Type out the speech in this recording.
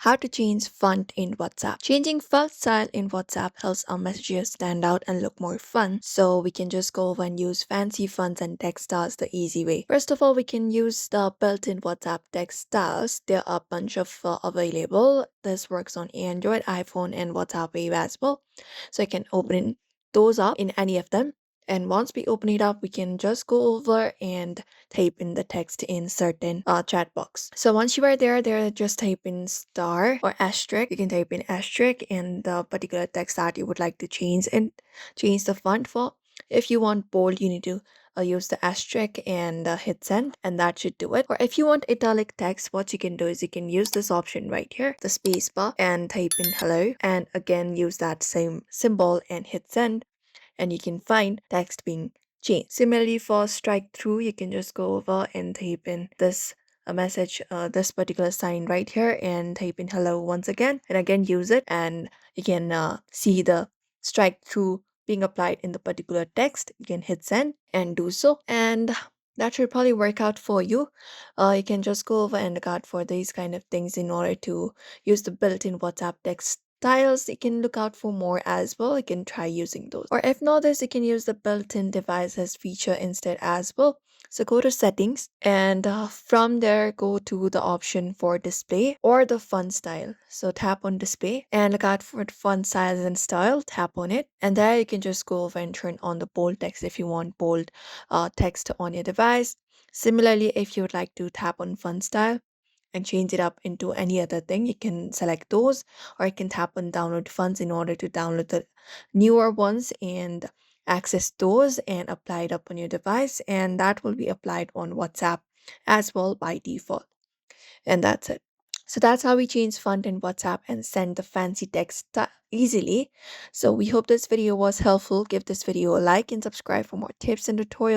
How to change font in WhatsApp. Changing font style in WhatsApp helps our messages stand out and look more fun. So we can just go over and use fancy fonts and text styles the easy way. First of all, we can use the built-in WhatsApp text styles. There are a bunch of available. This works on Android, iPhone, and WhatsApp Wave as well. So you can open those up in any of them. And once we open it up, we can just go over and type in the text in certain chat box. So once you are there, just type in star or asterisk. You can type in asterisk and the particular text that you would like to change and change the font for. If you want bold, you need to use the asterisk and hit send, and that should do it. Or if you want italic text, what you can do is you can use this option right here, the space bar, and type in hello, and again use that same symbol and hit send, and you can find text being changed. Similarly, for strike through, you can just go over and type in this a message, this particular sign right here, and type in hello once again, and again use it, and you can see the strike through being applied in the particular text. You can hit send and do so, and that should probably work out for you. You can just go over and look out for these kind of things in order to use the built-in WhatsApp text styles. You can look out for more as well. You can try using those. Or if not this, you can use the built-in devices feature instead as well. So go to settings, and from there go to the option for display or the font style. So tap on display and look out for the font size and style. Tap on it, and there you can just go over and turn on the bold text if you want bold text on your device. Similarly, if you would like to tap on font style and change it up into any other thing, you can select those, or you can tap on download funds in order to download the newer ones and access those and apply it up on your device, and that will be applied on WhatsApp as well by default. And that's it. So that's how we change font in WhatsApp and send the fancy text easily. So we hope this video was helpful. Give this video a like and subscribe for more tips and tutorials.